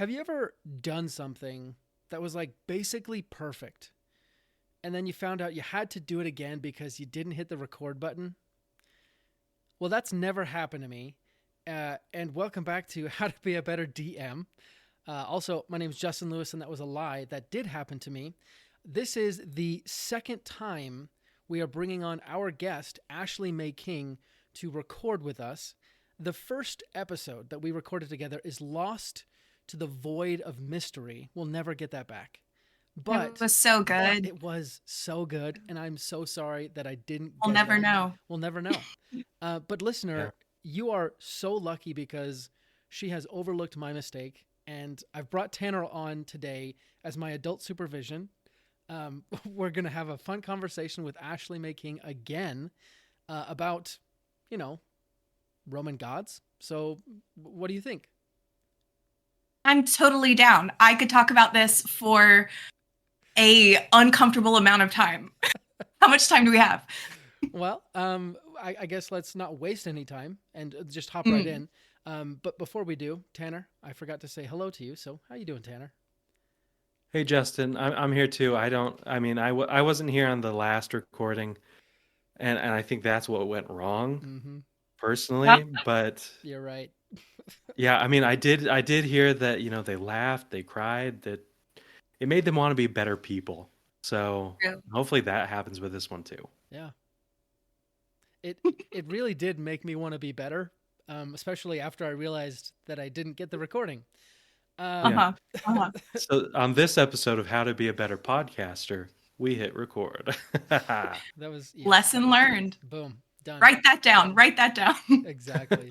Have you ever done something that was like basically perfect and then you found out you had to do it again because you didn't hit the record button? Well, that's never happened to me. And welcome back to How to Be a Better DM. Also, my name is Justin Lewis, and that was a lie. That did happen to me. This is the second time we are bringing on our guest, Ashley May King, to record with us. The first episode that we recorded together is lost to the void of mystery. We'll never get that back. But it was so good. it was so good, and I'm so sorry that I didn't We'll get it never on. know. We'll never know. But listener, you are so lucky because she has overlooked my mistake, and I've brought Tanner on today as my adult supervision. We're going to have a fun conversation with Ashley May King again about, Roman gods. So what do you think? I'm totally down. I could talk about this for a uncomfortable amount of time. How much time do we have? Well, I guess let's not waste any time and just hop right in. But before we do, Tanner, I forgot to say hello to you. So how you doing, Tanner? Hey, Justin, I'm here too. I wasn't here on the last recording, and I think that's what went wrong personally. But You're right. yeah, I did hear that, they laughed, they cried, that it made them want to be better people. So hopefully that happens with this one too. Yeah. It really did make me want to be better, especially after I realized that I didn't get the recording. So on this episode of How to Be a Better Podcaster, we hit record. That was lesson learned. Boom. Done. Write that down. Exactly.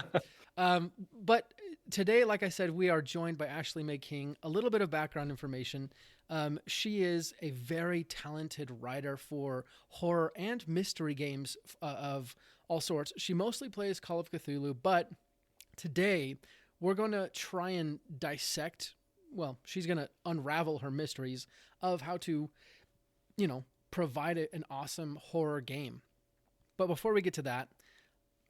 But today, like I said, we are joined by Ashley May King. A little bit of background information. She is a very talented writer for horror and mystery games of all sorts. She mostly plays Call of Cthulhu, but today we're going to try and dissect, she's going to unravel her mysteries of how to, provide an awesome horror game. But before we get to that,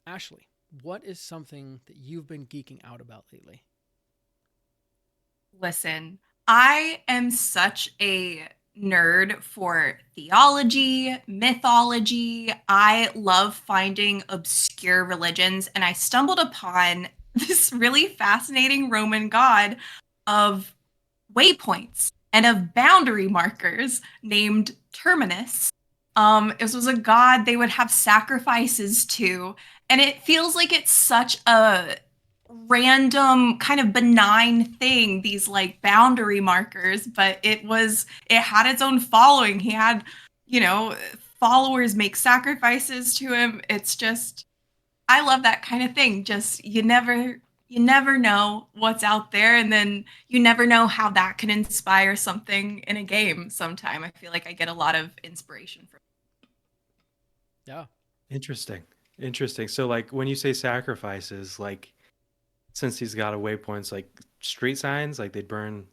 Ashley, what is something that you've been geeking out about lately? Listen, I am such a nerd for theology, mythology. I love finding obscure religions, and I stumbled upon this really fascinating Roman god of waypoints and of boundary markers named Terminus. This was a god they would have sacrifices to, and it feels like it's such a random kind of benign thing, these like boundary markers, but it had its own following. He had, followers make sacrifices to him. It's just, I love that kind of thing. Just you never know what's out there, and then you never know how that can inspire something in a game sometime. I feel like I get a lot of inspiration from it. Yeah. Interesting. So like when you say sacrifices, like since he's got a waypoints, like street signs, like they'd burn,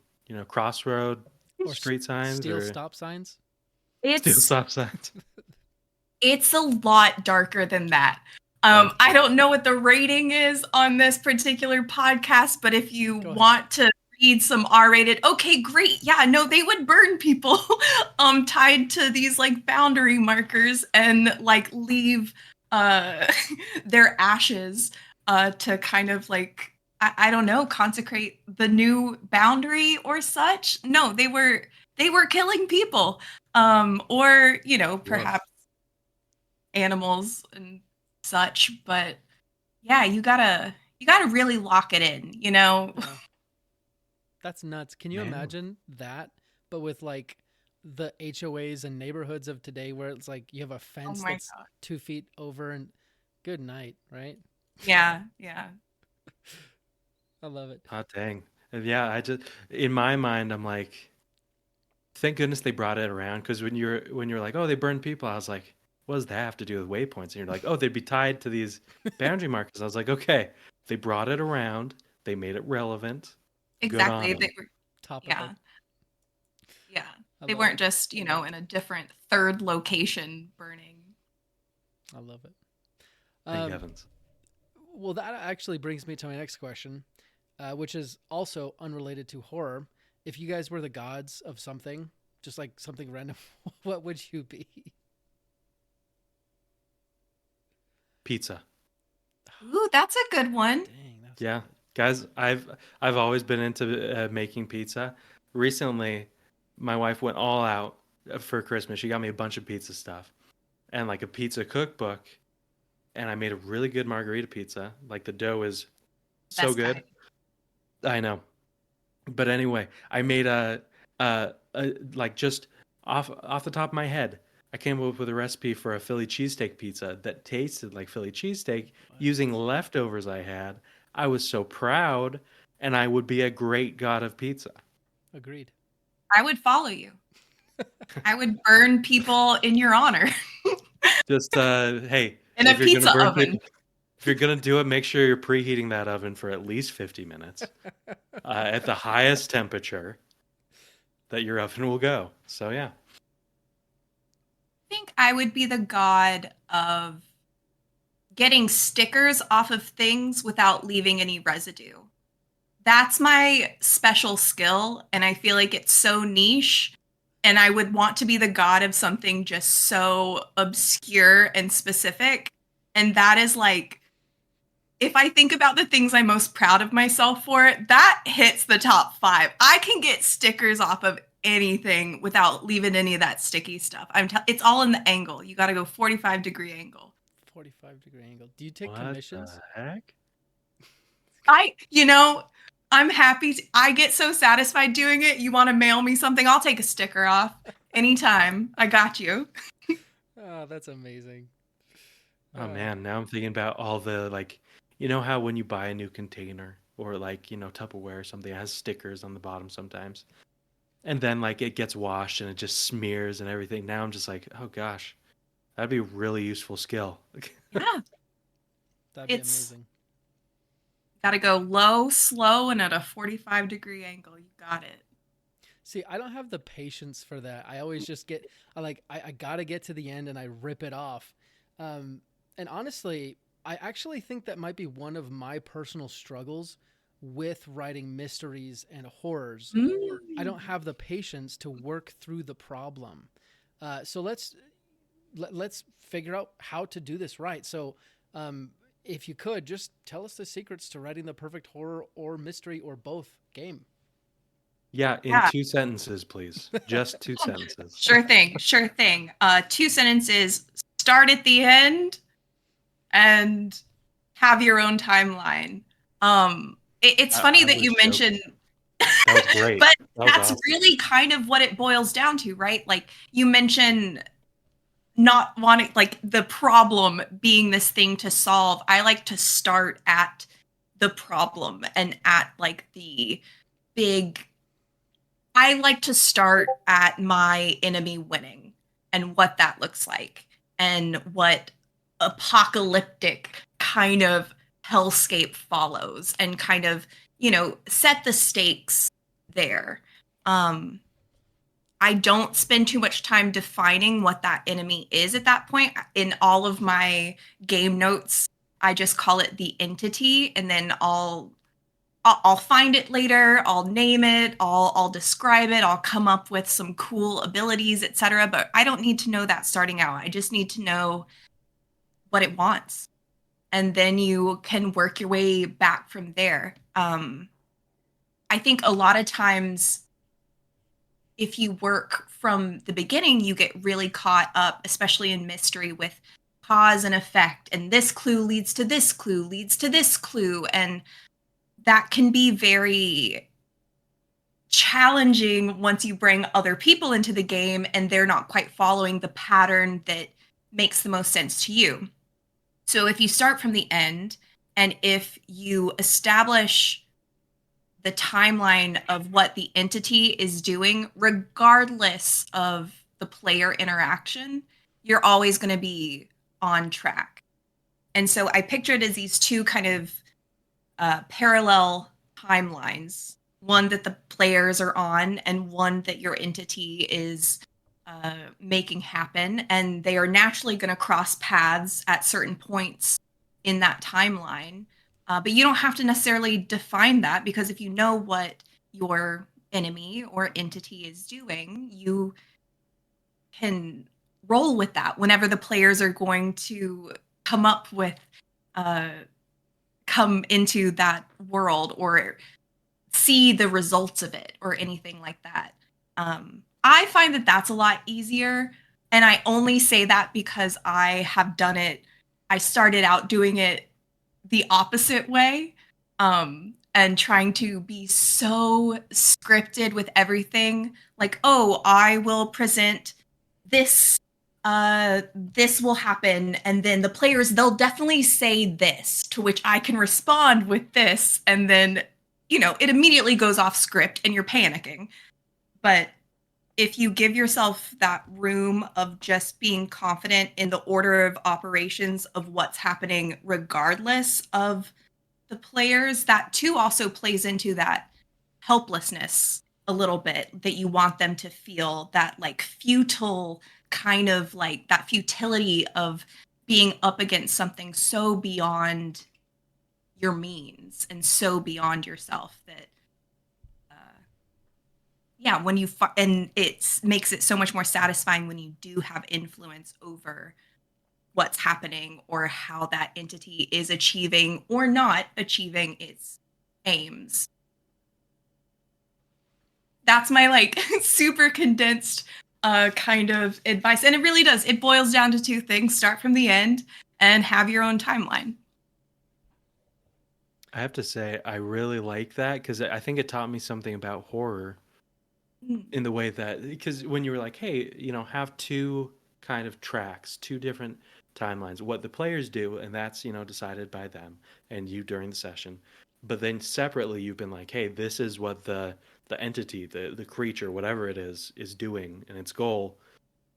crossroad or street signs, steel stop signs. Steel stop signs. It's a lot darker than that. I don't know what the rating is on this particular podcast, but if you want to read some R-rated, okay, great. Yeah, no, they would burn people tied to these like boundary markers and like leave their ashes to kind of like, I don't know, consecrate the new boundary or such. No, they were killing people, or perhaps animals and such. But yeah, you gotta really lock it in. Yeah. That's nuts. Can you imagine that, but with like the HOAs and neighborhoods of today, where it's like you have a fence that's 2 feet over and good night, right? Yeah. I love it. Oh, dang. Yeah, I just, in my mind, I'm like, thank goodness they brought it around, because when you're like, oh, they burned people, I was like, what does that have to do with waypoints? And you're like, oh, they'd be tied to these boundary markers. I was like, okay, they brought it around, they made it relevant. Exactly. They were top of it. Yeah. They weren't just, in a different third location burning. I love it. Thank heavens. Well, that actually brings me to my next question. which is also unrelated to horror. If you guys were the gods of something, just like something random, what would you be? Pizza. Ooh, that's a good one. Dang, that's Yeah, guys, I've always been into making pizza. Recently, my wife went all out for Christmas. She got me a bunch of pizza stuff and like a pizza cookbook, and I made a really good margarita pizza. Like the dough is so Best good. kind. I know. But anyway, I made a like just off the top of my head, I came up with a recipe for a Philly cheesesteak pizza that tasted like Philly cheesesteak using leftovers I had. I was so proud, and I would be a great god of pizza. agreed. I would follow you. I would burn people in your honor Just hey, in a if you're gonna pizza burn oven. people, if you're gonna do it, make sure you're preheating that oven for at least 50 minutes at the highest temperature that your oven will go. So yeah. I think I would be the god of getting stickers off of things without leaving any residue. That's my special skill, and I feel like it's so niche. And I would want to be the god of something just so obscure and specific. And that is like, if I think about the things I'm most proud of myself for, that hits the top 5. I can get stickers off of anything without leaving any of that sticky stuff. It's all in the angle. You got to go 45-degree angle. 45-degree angle. Do you take What commissions? the heck? I, you know, I'm happy. I get so satisfied doing it. You want to mail me something? I'll take a sticker off anytime. I got you. Oh, that's amazing. Oh man, now I'm thinking about all the like, you know how when you buy a new container or like, Tupperware or something, it has stickers on the bottom sometimes. And then like it gets washed and it just smears and everything. Now I'm just like, oh gosh, that'd be a really useful skill. Yeah. That'd be It's amazing. got to go low, slow, and at a 45-degree angle. You got it. See, I don't have the patience for that. I always just I gotta get to the end and I rip it off. And honestly, I actually think that might be one of my personal struggles with writing mysteries and horrors. I don't have the patience to work through the problem. So let's figure out how to do this right. So, if you could just tell us the secrets to writing the perfect horror or mystery or both game. Yeah, in Yeah. 2 sentences, please. Just 2 sentences. Sure thing. Sure thing. 2 sentences. Start at the end and have your own timeline. It's funny that was you joking. mentioned That was great. but That was that's awesome. really kind of what it boils down to, right? Like you mentioned not wanting like the problem being this thing to solve. I like to start at the problem and at like the big I like to start at my enemy winning and what that looks like and what apocalyptic kind of hellscape follows and kind of, set the stakes there. Um, I don't spend too much time defining what that enemy is at that point. In all of my game notes, I just call it the entity, and then I'll find it later. I'll name it. I'll describe it. I'll come up with some cool abilities, etc. But I don't need to know that starting out. I just need to know what it wants, and then you can work your way back from there. I think a lot of times, if you work from the beginning, you get really caught up, especially in mystery, with cause and effect, and this clue leads to this clue leads to this clue, and that can be very challenging once you bring other people into the game and they're not quite following the pattern that makes the most sense to you. So if you start from the end and if you establish the timeline of what the entity is doing, regardless of the player interaction, you're always going to be on track. And so I picture it as these two kind of parallel timelines, one that the players are on and one that your entity is making happen. And they are naturally going to cross paths at certain points in that timeline. But you don't have to necessarily define that, because if you know what your enemy or entity is doing, you can roll with that whenever the players are going to come up with come into that world or see the results of it or anything like that. I find that that's a lot easier. And I only say that because I have done it. I started out doing it the opposite way, and trying to be so scripted with everything. Like, oh, I will present this this will happen, and then the players, they'll definitely say this, to which I can respond with this, and then it immediately goes off script and you're panicking. But if you give yourself that room of just being confident in the order of operations of what's happening regardless of the players, that too also plays into that helplessness a little bit, that you want them to feel, that like futile kind of, like that futility of being up against something so beyond your means and so beyond yourself that yeah, when and it makes it so much more satisfying when you do have influence over what's happening or how that entity is achieving or not achieving its aims. That's my like super condensed kind of advice, and it really does. It boils down to two things: start from the end and have your own timeline. I have to say, I really like that because I think it taught me something about horror in the way that, because when you were like, hey, have two kind of tracks, two different timelines, what the players do, and that's, decided by them and you during the session. But then separately, you've been like, hey, this is what the entity, the creature, whatever it is doing, and its goal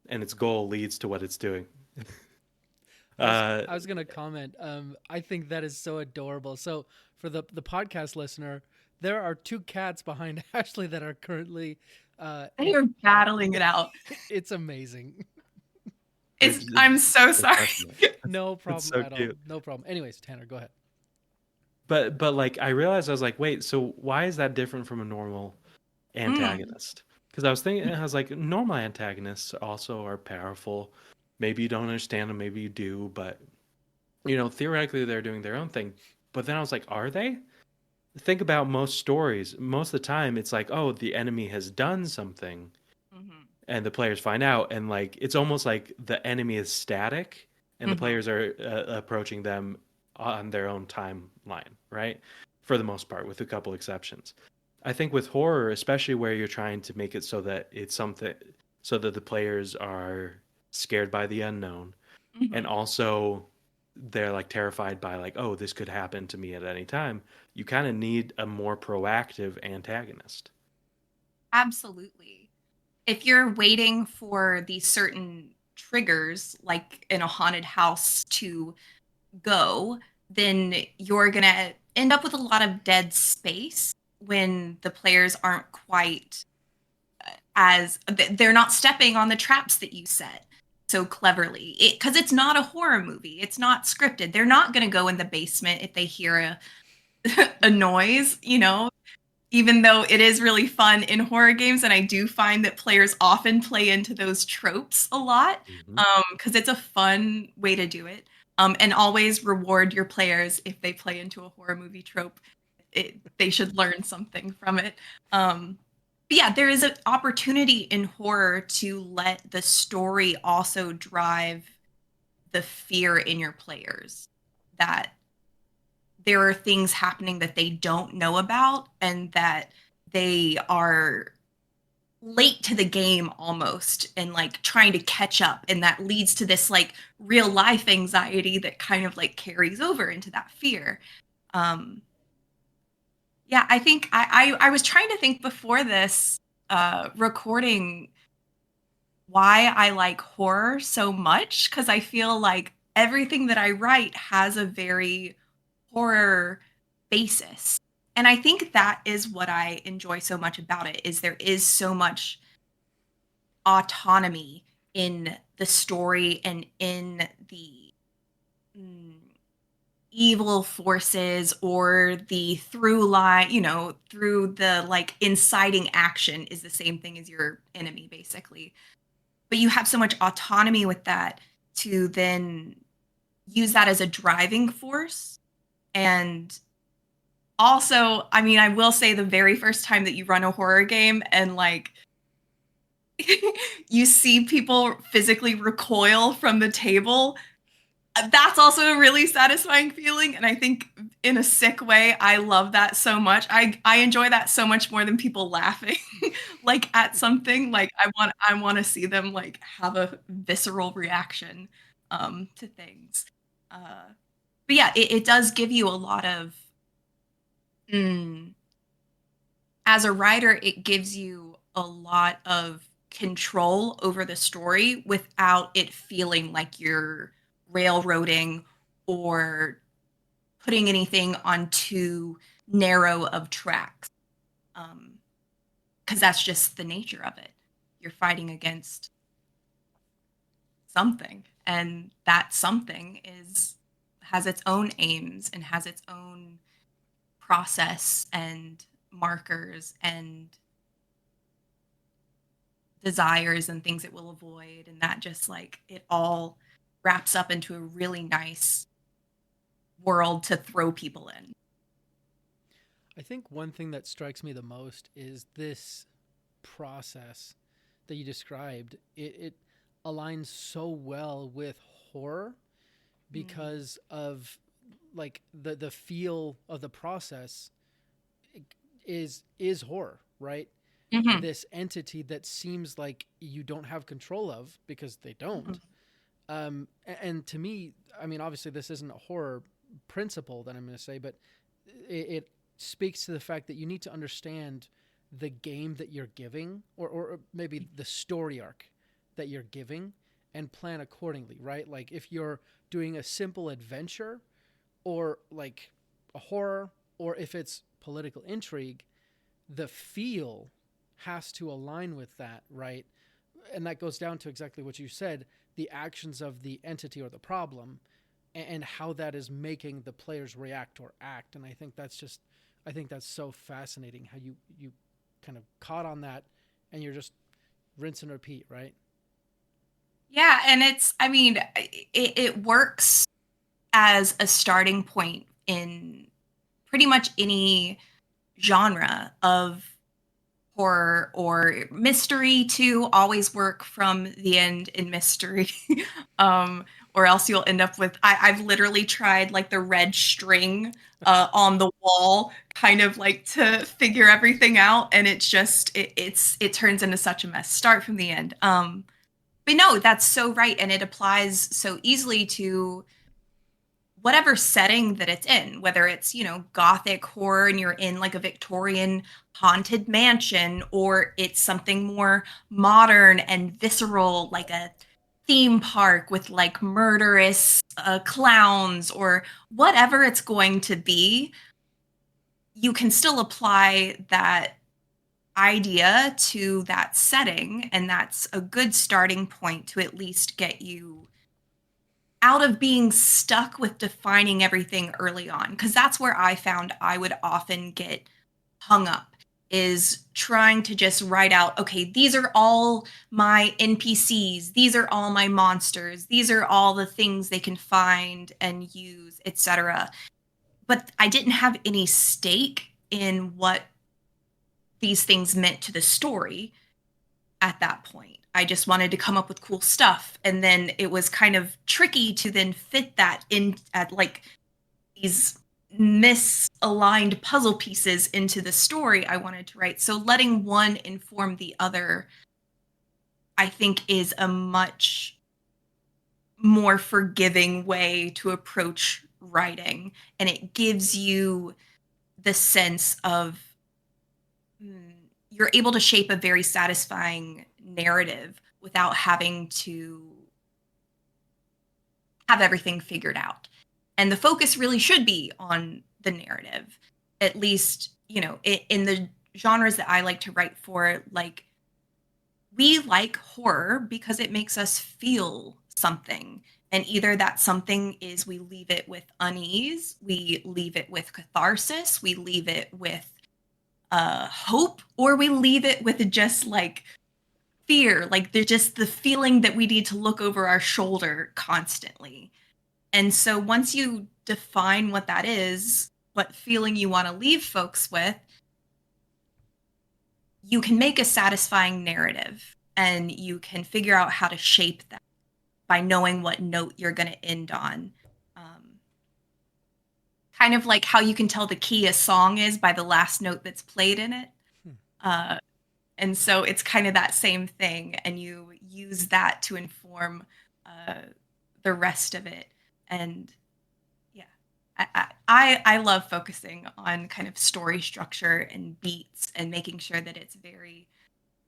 leads to what it's doing. I was gonna comment. I think that is so adorable. So for the podcast listener, there are two cats behind Ashley that are currently. They are battling it out. It's amazing. I'm so sorry. No It's problem so at all. cute. No problem. Anyways, Tanner, go ahead. But like I realized, I was like, wait, so why is that different from a normal antagonist? Because I was thinking, I was like, normal antagonists also are powerful. Maybe you don't understand them, maybe you do, but theoretically they're doing their own thing. But then I was like, are they? Think about most stories. Most of the time, it's like, oh, the enemy has done something, and the players find out, and like it's almost like the enemy is static, and the players are approaching them on their own timeline, right? For the most part, with a couple exceptions. I think with horror, especially where you're trying to make it so that it's something, so that the players are scared by the unknown, and also they're like terrified by like, oh, this could happen to me at any time. You kind of need a more proactive antagonist. Absolutely. If you're waiting for these certain triggers, like in a haunted house, to go, then you're going to end up with a lot of dead space when the players aren't quite they're not stepping on the traps that you set so cleverly, because it's not a horror movie, it's not scripted. They're not going to go in the basement if they hear a noise, even though it is really fun in horror games. And I do find that players often play into those tropes a lot, because it's a fun way to do it. And always reward your players if they play into a horror movie trope. They should learn something from it. But yeah, there is an opportunity in horror to let the story also drive the fear in your players, that there are things happening that they don't know about and that they are late to the game almost, and like trying to catch up, and that leads to this like real life anxiety that kind of like carries over into that fear. Yeah, I think I was trying to think before this recording why I like horror so much, because I feel like everything that I write has a very horror basis. And I think that is what I enjoy so much about it, is there is so much autonomy in the story and in the evil forces or the through line, through the like inciting action is the same thing as your enemy, basically. But you have so much autonomy with that to then use that as a driving force. And also, I mean, I will say the very first time that you run a horror game and like you see people physically recoil from the table, that's also a really satisfying feeling. And I think in a sick way, I love that so much. I enjoy that so much more than people laughing like at something. Like I want to see them like have a visceral reaction to things. But yeah, it does give you a lot of as a writer, it gives you a lot of control over the story without it feeling like you're railroading or putting anything on too narrow of tracks. Because that's just the nature of it. You're fighting against something, and that something has its own aims and has its own process and markers and desires and things it will avoid, and that just like it all wraps up into a really nice world to throw people in. I think one thing that strikes me the most is this process that you described. It aligns so well with horror because of like the feel of the process is horror, right? Mm-hmm. This entity that seems like you don't have control of because they don't. And to me, I mean, obviously, this isn't a horror principle that I'm going to say, but it speaks to the fact that you need to understand the game that you're giving, or maybe the story arc that you're giving, and plan accordingly, right? Like if you're doing a simple adventure or like a horror, or if it's political intrigue, the feel has to align with that, right? And that goes down to exactly what you said, the actions of the entity or the problem, and how that is making the players react or act. And I think that's so fascinating how you kind of caught on that, and you're just rinse and repeat, right? Yeah, and I mean, it works as a starting point in pretty much any genre of horror or mystery to always work from the end in mystery. Or else you'll end up with I've literally tried like the red string on the wall kind of like to figure everything out, and it's just it turns into such a mess. Start from the end. But no, that's so right, and it applies so easily to whatever setting that it's in, whether it's, gothic horror and you're in like a Victorian haunted mansion, or it's something more modern and visceral, like a theme park with like murderous clowns, or whatever it's going to be, you can still apply that idea to that setting. And that's a good starting point to at least get you out of being stuck with defining everything early on, because that's where I found I would often get hung up, is trying to just write out, okay, these are all my NPCs, these are all my monsters, these are all the things they can find and use, etc. But I didn't have any stake in what these things meant to the story at that point. I just wanted to come up with cool stuff. And then it was kind of tricky to then fit that in at like these misaligned puzzle pieces into the story I wanted to write. So letting one inform the other, I think, is a much more forgiving way to approach writing. And it gives you the sense of you're able to shape a very satisfying narrative without having to have everything figured out. And the focus really should be on the narrative, at least, in the genres that I like to write for. Like, we like horror because it makes us feel something. And either that something is we leave it with unease, we leave it with catharsis, we leave it with hope, or we leave it with just like fear, like they're just the feeling that we need to look over our shoulder constantly. And so once you define what that is, what feeling you want to leave folks with, you can make a satisfying narrative and you can figure out how to shape that by knowing what note you're going to end on. Kind of like how you can tell the key a song is by the last note that's played in it. And so it's kind of that same thing, and you use that to inform the rest of it. And yeah, I love focusing on kind of story structure and beats and making sure that it's very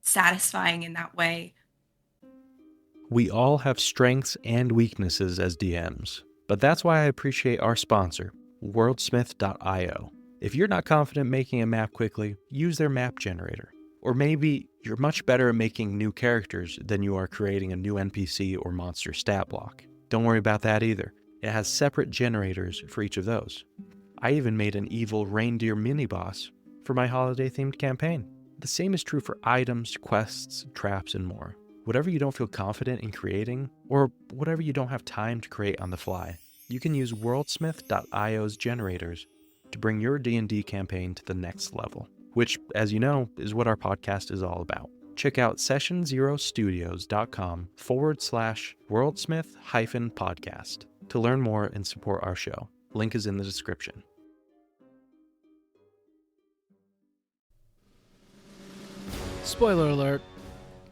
satisfying in that way. We all have strengths and weaknesses as DMs, but that's why I appreciate our sponsor, worldsmith.io. If you're not confident making a map quickly, use their map generator. Or maybe you're much better at making new characters than you are creating a new NPC or monster stat block. Don't worry about that either. It has separate generators for each of those. I even made an evil reindeer mini-boss for my holiday-themed campaign. The same is true for items, quests, traps, and more. Whatever you don't feel confident in creating, or whatever you don't have time to create on the fly, you can use worldsmith.io's generators to bring your D&D campaign to the next level, which, as you know, is what our podcast is all about. Check out sessionzerostudios.com/worldsmith-podcast to learn more and support our show. Link is in the description. Spoiler alert,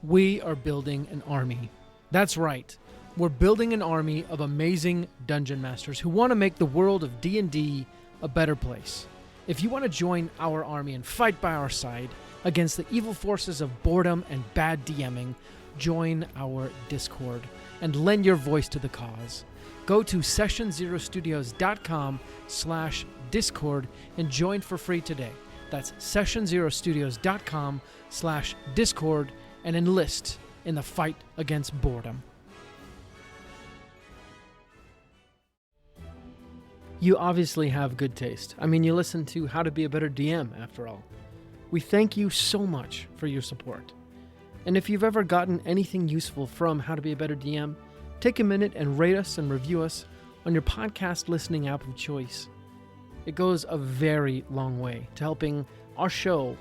we are building an army. That's right. We're building an army of amazing dungeon masters who want to make the world of D&D a better place. If you want to join our army and fight by our side against the evil forces of boredom and bad DMing, join our Discord and lend your voice to the cause. Go to sessionzerostudios.com/Discord and join for free today. That's sessionzerostudios.com/Discord and enlist in the fight against boredom. You obviously have good taste. I mean, you listen to How to Be a Better DM, after all. We thank you so much for your support. And if you've ever gotten anything useful from How to Be a Better DM, take a minute and rate us and review us on your podcast listening app of choice. It goes a very long way to helping our show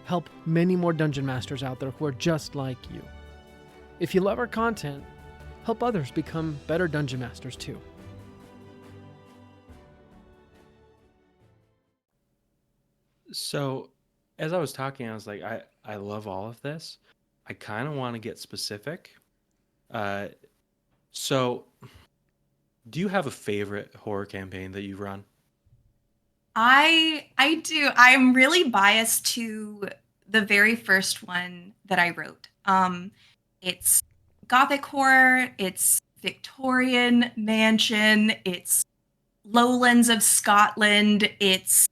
help many more dungeon masters out there who are just like you. If you love our content, help others become better dungeon masters too. So, as I was talking, I was like, I love all of this. I kind of want to get specific. So, do you have a favorite horror campaign that you've run? I do. I'm really biased to the very first one that I wrote. It's gothic horror, it's Victorian mansion, it's lowlands of Scotland, it's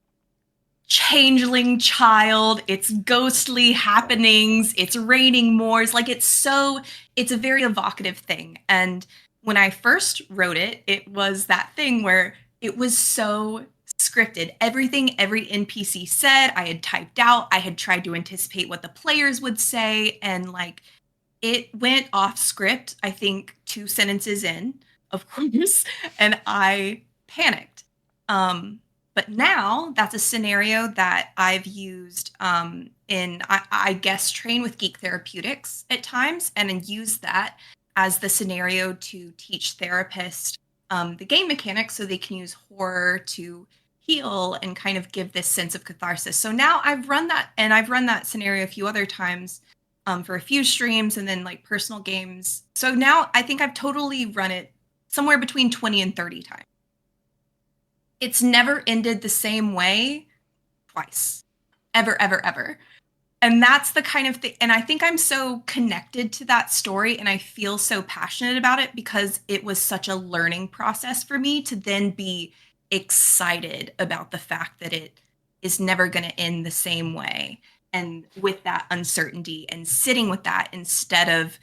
changeling child, it's ghostly happenings, it's raining moors. Like it's a very evocative thing. And when I first wrote it, it was that thing where it was so scripted. Everything every NPC said, I had typed out. I had tried to anticipate what the players would say, and like it went off script, I think 2 sentences in, of course, and I panicked. But now that's a scenario that I've used I guess train with Geek Therapeutics at times, and then use that as the scenario to teach therapists the game mechanics so they can use horror to heal and kind of give this sense of catharsis. So now I've run that, and I've run that scenario a few other times for a few streams and then like personal games. So now I think I've totally run it somewhere between 20 and 30 times. It's never ended the same way twice, ever, ever, ever. And that's the kind of thing. And I think I'm so connected to that story and I feel so passionate about it because it was such a learning process for me to then be excited about the fact that it is never going to end the same way. And with that uncertainty and sitting with that instead of,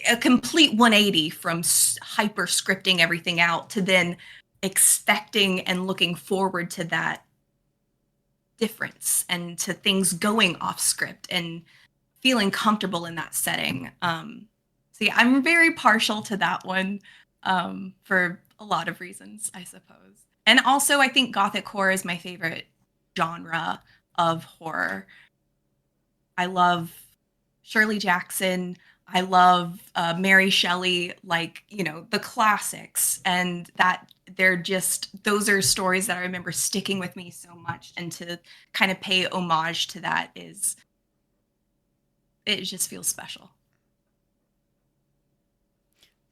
a complete 180 from hyper scripting everything out to then expecting and looking forward to that difference and to things going off script and feeling comfortable in that setting. So yeah, I'm very partial to that one for a lot of reasons, I suppose. And also, I think Gothic horror is my favorite genre of horror. I love Shirley Jackson. I love Mary Shelley, like, the classics. And that those are stories that I remember sticking with me so much. And to kind of pay homage to that it just feels special.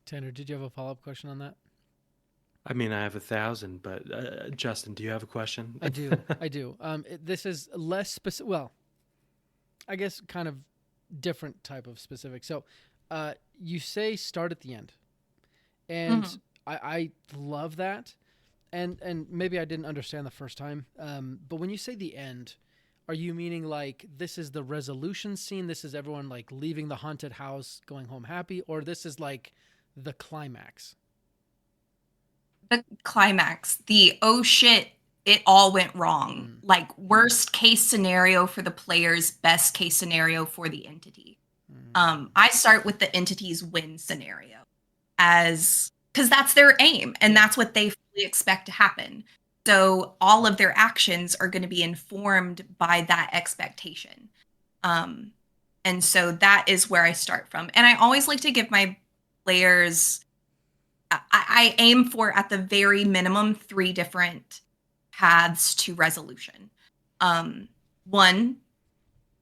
Tanner, did you have a follow-up question on that? I mean, I have 1,000, but Justin, do you have a question? I do. This is less specific. Well, I guess kind of different type of specific. So, you say start at the end, and I love that, and maybe I didn't understand the first time. But when you say the end, are you meaning like this is the resolution scene? This is everyone like leaving the haunted house, going home happy, or this is like the climax? The climax, the oh shit, it all went wrong. Like worst case scenario for the players, best case scenario for the entity. I start with the entity's win scenario because that's their aim and that's what they fully expect to happen. So all of their actions are going to be informed by that expectation. And so that is where I start from. And I always like to give my players, I aim for at the very minimum 3 different paths to resolution. 1,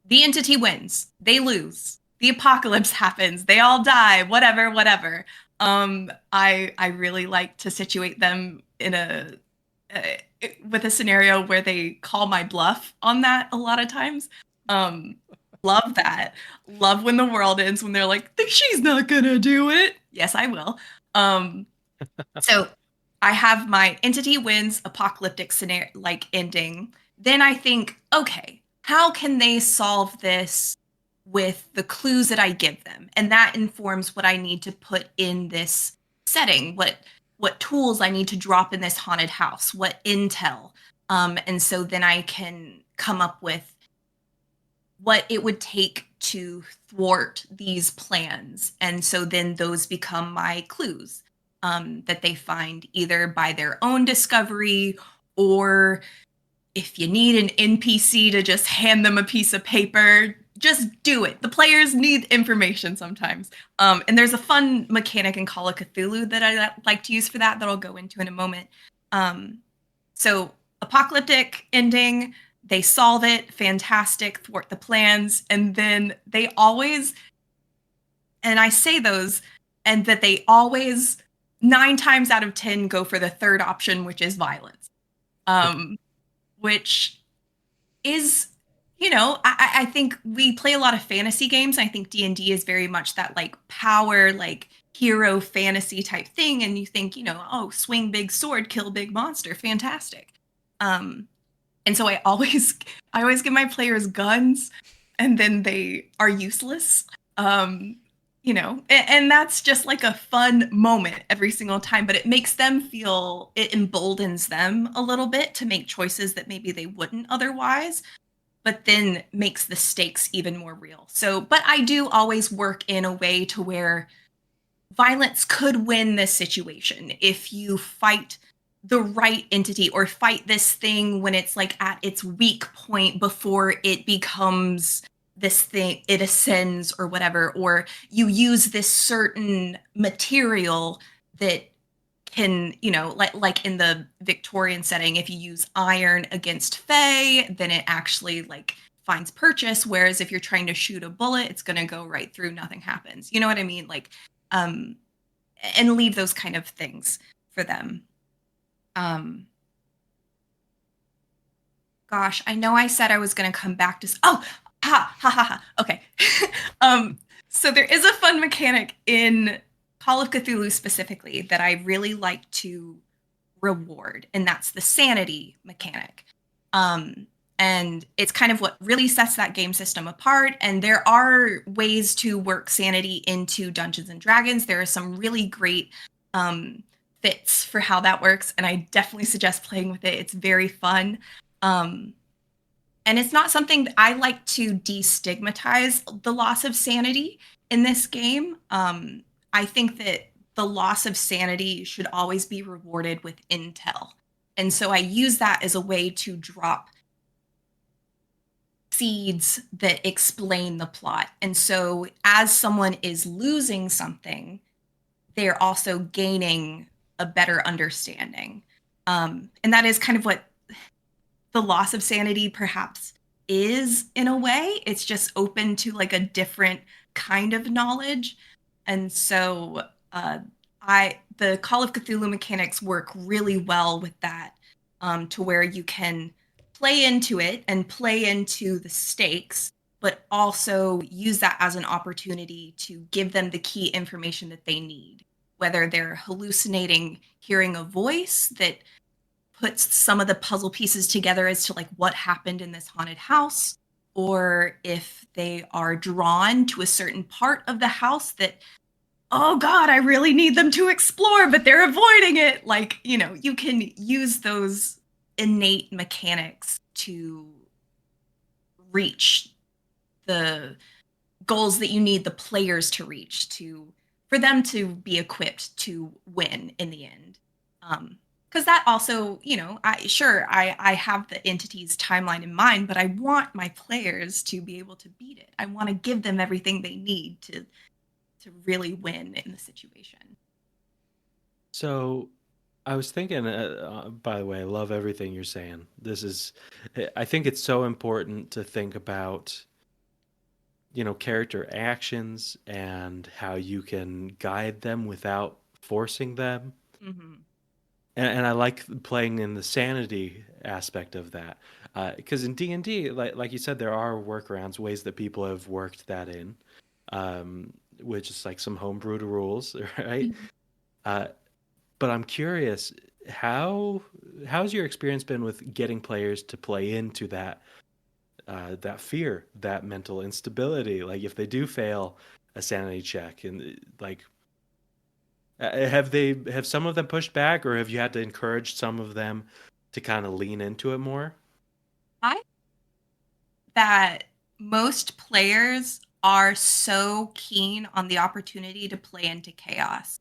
the entity wins, they lose, the apocalypse happens, they all die, whatever. I really like to situate them in with a scenario where they call my bluff on that a lot of times. Love that. Love when the world ends, when they're like, she's not gonna do it. Yes, I will. So I have my entity wins apocalyptic scenario, like ending. Then I think, okay, how can they solve this with the clues that I give them? And that informs what I need to put in this setting, what tools I need to drop in this haunted house, what intel. And so then I can come up with what it would take to thwart these plans. And so then those become my clues that they find either by their own discovery, or if you need an NPC to just hand them a piece of paper, just do it. The players need information sometimes. And there's a fun mechanic in Call of Cthulhu that I like to use for that I'll go into in a moment. So apocalyptic ending, they solve it, fantastic, thwart the plans, and then they always, and I say those, and that they always 9 times out of 10 go for the third option, which is violence. Which is, I think we play a lot of fantasy games. I think D&D is very much that like power, like hero fantasy type thing. And you think, oh, swing big sword, kill big monster. Fantastic. And so I always give my players guns, and then they are useless. And that's just like a fun moment every single time, but it makes them feel, it emboldens them a little bit to make choices that maybe they wouldn't otherwise, but then makes the stakes even more real. So, but I do always work in a way to where violence could win this situation if you fight the right entity or fight this thing when it's like at its weak point before it becomes this thing, it ascends or whatever, or you use this certain material that can, like in the Victorian setting, if you use iron against Fae, then it actually like finds purchase. Whereas if you're trying to shoot a bullet, it's going to go right through, nothing happens. You know what I mean? Like, and leave those kind of things for them. Gosh, I know I said I was going to come back to, okay. So there is a fun mechanic in Call of Cthulhu specifically that I really like to reward, and that's the sanity mechanic. And it's kind of what really sets that game system apart. And there are ways to work sanity into Dungeons and Dragons. There are some really great fits for how that works. And I definitely suggest playing with it. It's very fun. And it's not something that I like to destigmatize the loss of sanity in this game. I think that the loss of sanity should always be rewarded with intel. And so I use that as a way to drop seeds that explain the plot. And so as someone is losing something, they're also gaining a better understanding. And that is kind of what the loss of sanity perhaps is in a way. It's just open to like a different kind of knowledge. And so the Call of Cthulhu mechanics work really well with that, to where you can play into it and play into the stakes, but also use that as an opportunity to give them the key information that they need, whether they're hallucinating, hearing a voice that puts some of the puzzle pieces together as to like what happened in this haunted house, or if they are drawn to a certain part of the house that, oh God, I really need them to explore, but they're avoiding it. Like, you can use those innate mechanics to reach the goals that you need the players to reach for them to be equipped to win in the end. Because that also, I have the entity's timeline in mind, but I want my players to be able to beat it. I want to give them everything they need to really win in the situation. So I was thinking, by the way, I love everything you're saying. I think it's so important to think about, character actions and how you can guide them without forcing them. Mm-hmm. And I like playing in the sanity aspect of that. Because in D&D, like you said, there are workarounds, ways that people have worked that in, which is like some homebrewed rules, right? But I'm curious, how's your experience been with getting players to play into that fear, that mental instability? Like if they do fail a sanity check, and like have some of them pushed back, or have you had to encourage some of them to kind of lean into it more? That most players are so keen on the opportunity to play into chaos.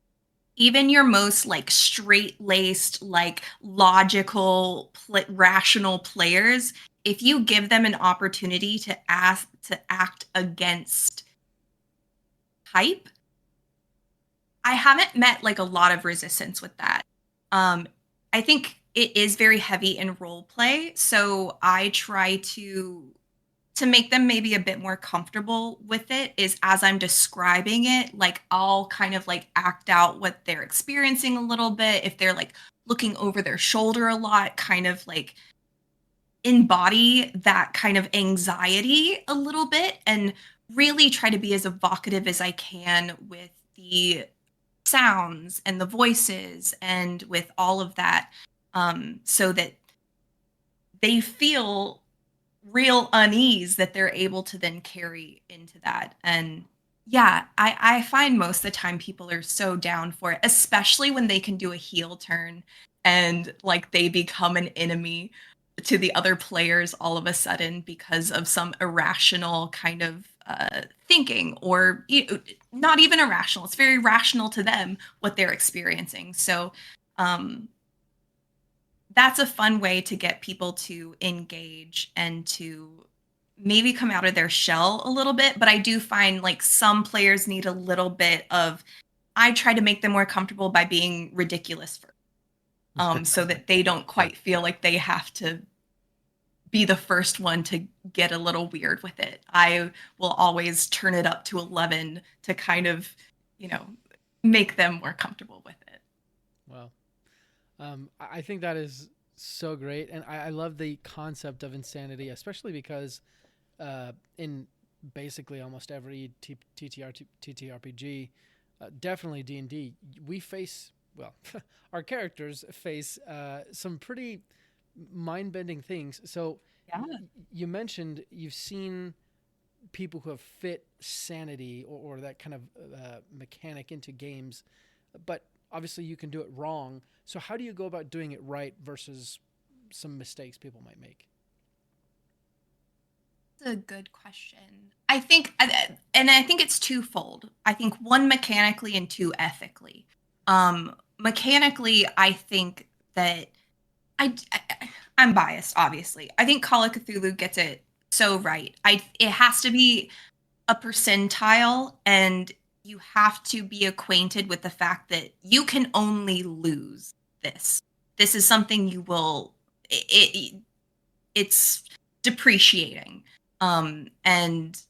Even your most like straight-laced, like logical, rational players, if you give them an opportunity to act against hype, I haven't met like a lot of resistance with that. I think it is very heavy in role play, so I try to make them maybe a bit more comfortable with it is as I'm describing it, like I'll kind of like act out what they're experiencing a little bit. If they're like looking over their shoulder a lot, kind of like embody that kind of anxiety a little bit and really try to be as evocative as I can with the sounds and the voices and with all of that, so that they feel real unease that they're able to then carry into that. And yeah, I find most of the time people are so down for it, especially when they can do a heel turn and like they become an enemy to the other players all of a sudden because of some irrational kind of thinking, or not even irrational. It's very rational to them what they're experiencing. So that's a fun way to get people to engage and to maybe come out of their shell a little bit. But I do find like some players need a little bit of, I try to make them more comfortable by being ridiculous first, so that they don't quite feel like they have to be the first one to get a little weird with it. I will always turn it up to 11 to kind of, make them more comfortable with it. Wow. I think that is so great. And I love the concept of insanity, especially because in basically almost every TTRPG, definitely D&D, we face, well, our characters face some pretty mind-bending things. So Yeah. You mentioned you've seen people who have fit sanity or that kind of mechanic into games, but obviously you can do it wrong. So how do you go about doing it right versus some mistakes people might make? That's a good question. I think, and I think it's twofold. I think one mechanically and two ethically. Mechanically, I think that I I'm biased, obviously. I think Call of Cthulhu gets it so right. It has to be a percentile, and you have to be acquainted with the fact that you can only lose this. This is something you will it's depreciating. And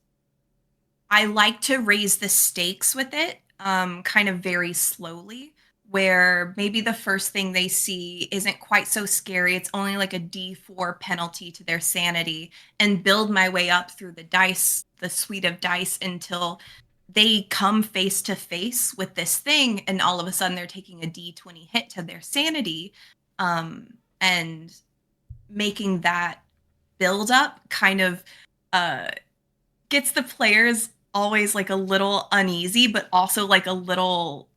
I like to raise the stakes with it, kind of very slowly, where maybe the first thing they see isn't quite so scary. It's only like a D4 penalty to their sanity, and build my way up through the suite of dice until they come face to face with this thing, and all of a sudden they're taking a D20 hit to their sanity, and making that build up kind of uh, gets the players always like a little uneasy, but also like a little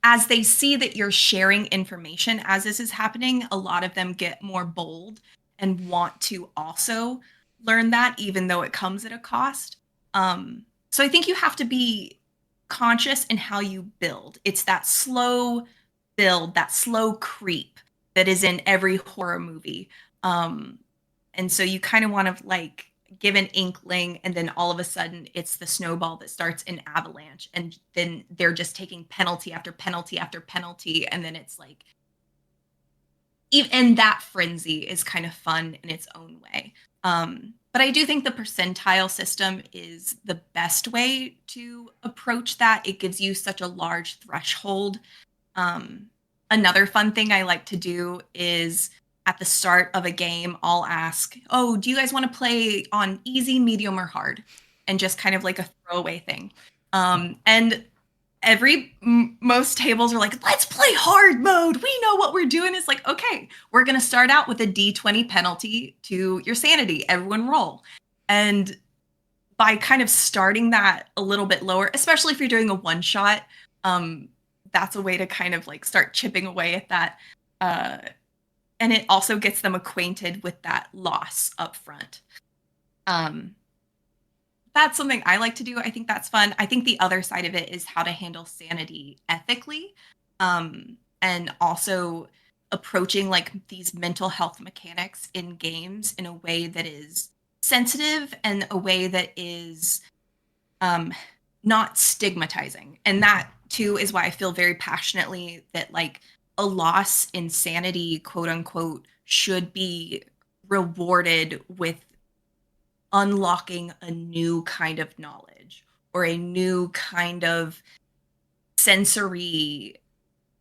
as they see that you're sharing information as this is happening, a lot of them get more bold and want to also learn that, even though it comes at a cost. So I think you have to be conscious in how you build. It's that slow build, that slow creep that is in every horror movie. Um, and so you kind of want to like give an inkling, and then all of a sudden it's the snowball that starts an avalanche, and then they're just taking penalty after penalty after penalty, and then it's like even that frenzy is kind of fun in its own way. But I do think the percentile system is the best way to approach that. It gives you such a large threshold. Another fun thing I like to do is at the start of a game, I'll ask, "Oh, do you guys want to play on easy, medium, or hard?" And just kind of like a throwaway thing. And most tables are like, "Let's play hard mode. We know what we're doing." It's like, okay, we're gonna start out with a D20 penalty to your sanity. Everyone roll. And by kind of starting that a little bit lower, especially if you're doing a one shot, that's a way to kind of like start chipping away at that. And it also gets them acquainted with that loss up front. That's something I like to do. I think that's fun. I think the other side of it is how to handle sanity ethically, and also approaching like these mental health mechanics in games in a way that is sensitive and a way that is not stigmatizing. And that too is why I feel very passionately that like a loss in sanity, quote unquote, should be rewarded with unlocking a new kind of knowledge or a new kind of sensory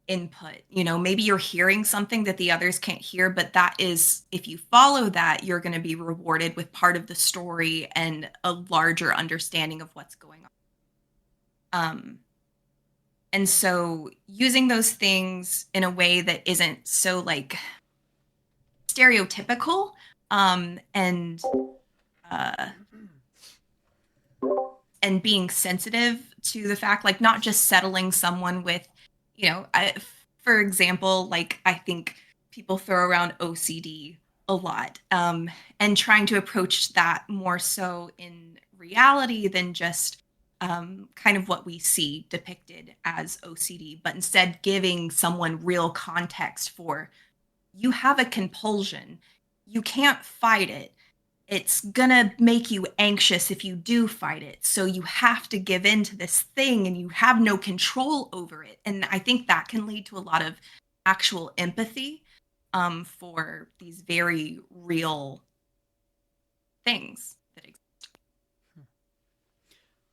input. You know, maybe you're hearing something that the others can't hear, but that is, if you follow that, you're going to be rewarded with part of the story and a larger understanding of what's going on. And so using those things in a way that isn't so like stereotypical, uh, and being sensitive to the fact, like not just settling someone with, for example, like I think people throw around OCD a lot, and trying to approach that more so in reality than just kind of what we see depicted as OCD, but instead giving someone real context for you have a compulsion, you can't fight it, it's gonna make you anxious if you do fight it. So you have to give in to this thing and you have no control over it. And I think that can lead to a lot of actual empathy for these very real things that exist.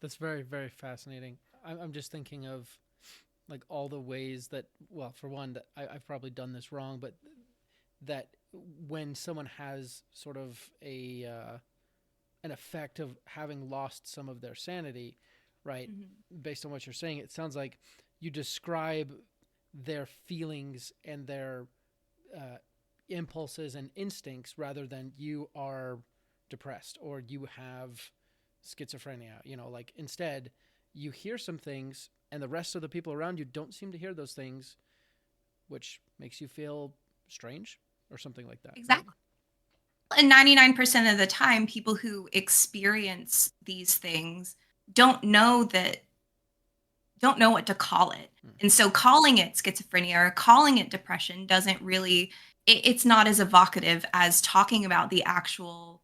That's very, very fascinating. I'm just thinking of like all the ways that, well, for one, that I've probably done this wrong, but that when someone has sort of an effect of having lost some of their sanity, right? Mm-hmm. Based on what you're saying, it sounds like you describe their feelings and their impulses and instincts rather than you are depressed or you have schizophrenia. Like instead, you hear some things and the rest of the people around you don't seem to hear those things, which makes you feel strange or something like that. Exactly. Right? And 99% of the time, people who experience these things don't know what to call it. And so calling it schizophrenia or calling it depression doesn't really, it's not as evocative as talking about the actual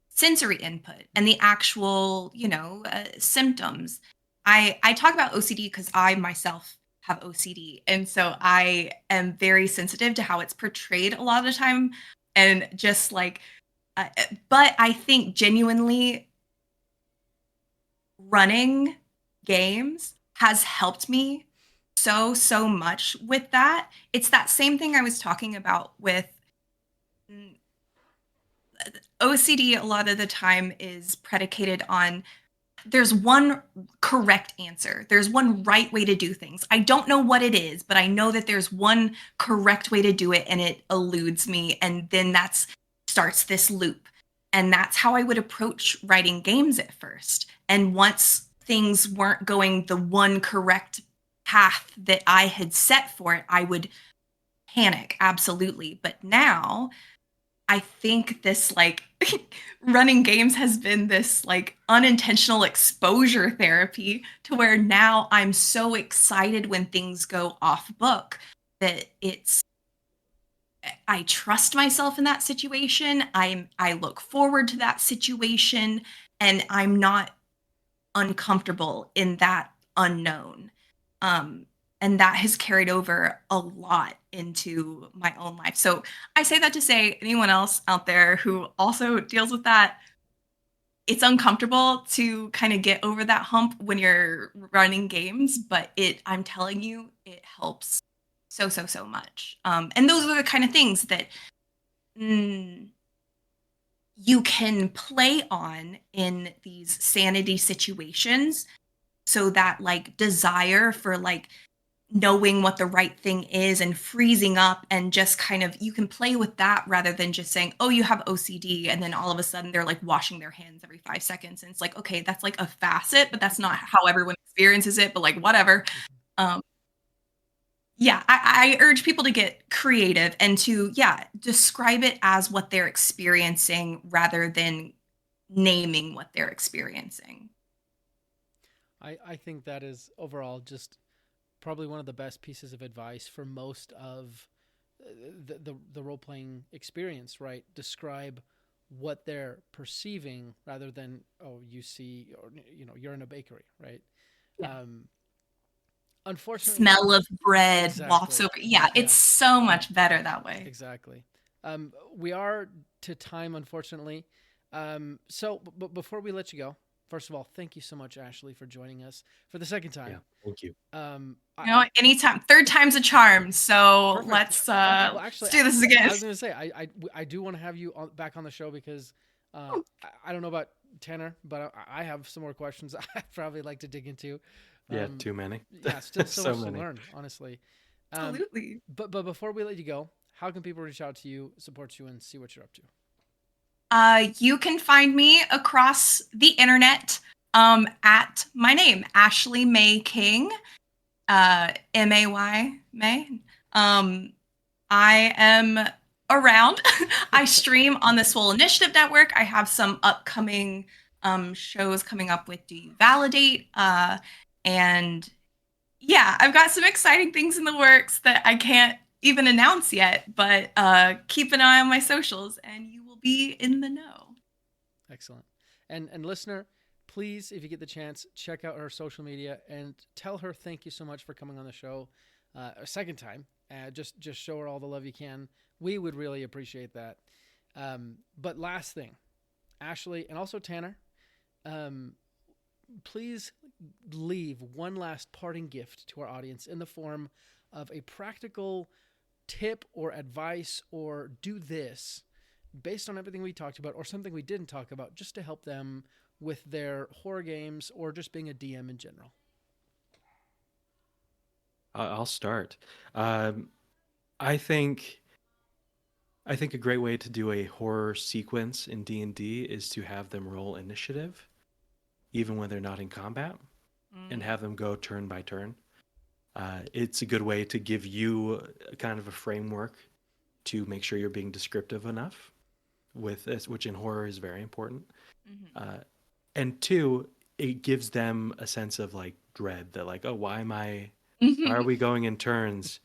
sensory input and the actual, symptoms. I talk about OCD because I myself have OCD. And so I am very sensitive to how it's portrayed a lot of the time. And just like, but I think genuinely running games has helped me so much with that. It's that same thing I was talking about with OCD. A lot of the time is predicated on there's one correct answer. There's one right way to do things. I don't know what it is, but I know that there's one correct way to do it and it eludes me. And then that starts this loop. And that's how I would approach writing games at first. And once things weren't going the one correct path that I had set for it, I would panic, absolutely. But now I think this like running games has been this like unintentional exposure therapy to where now I'm so excited when things go off book that I trust myself in that situation. I look forward to that situation and I'm not uncomfortable in that unknown. And that has carried over a lot into my own life. So I say that to say anyone else out there who also deals with that, it's uncomfortable to kind of get over that hump when you're running games, but I'm telling you, it helps so much. And those are the kind of things that you can play on in these sanity situations so that like desire for like knowing what the right thing is and freezing up and just kind of you can play with that rather than just saying, oh, you have OCD, and then all of a sudden they're like washing their hands every 5 seconds, and it's like, okay, that's like a facet, but that's not how everyone experiences it, but like whatever. Yeah, I urge people to get creative and to describe it as what they're experiencing rather than naming what they're experiencing. I think that is overall just probably one of the best pieces of advice for most of the role playing experience, right? Describe what they're perceiving rather than, oh, you see, or you're in a bakery, right? Yeah. Unfortunately, smell of bread, exactly. walks over. Yeah, it's so much better that way. Exactly. We are to time, unfortunately. So before we let you go, first of all, thank you so much, Ashley, for joining us for the second time. Yeah, thank you. Anytime, third time's a charm. So Perfect. let's actually, let's do this again. I was going to say, I do want to have you back on the show because I don't know about Tanner, but I have some more questions I'd probably like to dig into. Yeah, too many. Yeah, still so much many to learn, honestly. Absolutely. But before we let you go, how can people reach out to you, support you, and see what you're up to? You can find me across the internet at my name, Ashley May King, M-A-Y, May. I am around. I stream on the Swole Initiative Network. I have some upcoming shows coming up with Do You Validate? And yeah, I've got some exciting things in the works that I can't even announce yet, but keep an eye on my socials and you will be in the know. Excellent. And listener, please, if you get the chance, check out her social media and tell her thank you so much for coming on the show a second time. Just show her all the love you can. We would really appreciate that. But last thing, Ashley and also Tanner, please leave one last parting gift to our audience in the form of a practical tip or advice or do this based on everything we talked about or something we didn't talk about just to help them with their horror games or just being a DM in general. I'll start. I think I think a great way to do a horror sequence in D&D is to have them roll initiative, even when they're not in combat, and have them go turn by turn. It's a good way to give you kind of a framework to make sure you're being descriptive enough with this, which in horror is very important. And two, it gives them a sense of like dread that like, oh, why are we going in turns?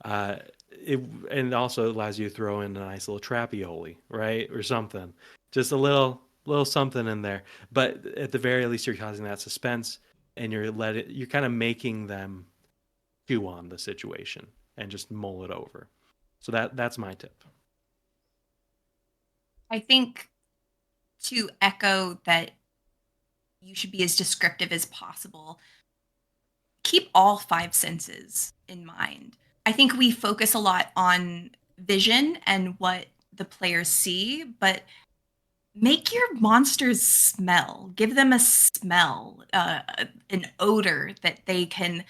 And also allows you to throw in a nice little trapeoli, right? Or something. Just a little something in there. But at the very least, you're causing that suspense, and you're kind of making them chew on the situation and just mull it over. So that's my tip. I think to echo that you should be as descriptive as possible. Keep all 5 senses in mind. I think we focus a lot on vision and what the players see, but make your monsters smell. Give them a smell, an odor that they can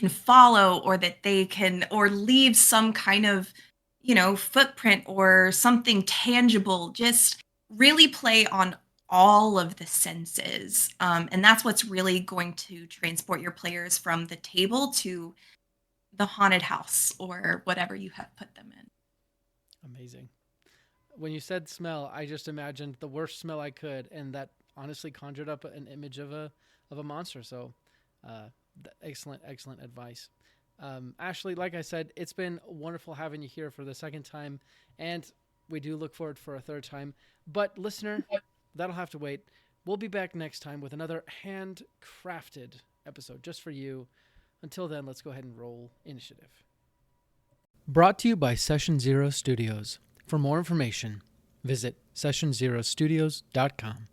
follow, or that they can, or leave some kind of, footprint or something tangible. Just really play on all of the senses. And that's what's really going to transport your players from the table to the haunted house or whatever you have put them in. Amazing. When you said smell, I just imagined the worst smell I could, and that honestly conjured up an image of a monster. So excellent advice. Ashley, like I said, it's been wonderful having you here for the second time, and we do look forward for a third time. But listener, that'll have to wait. We'll be back next time with another handcrafted episode just for you. Until then, let's go ahead and roll initiative. Brought to you by Session Zero Studios. For more information, visit sessionzerostudios.com.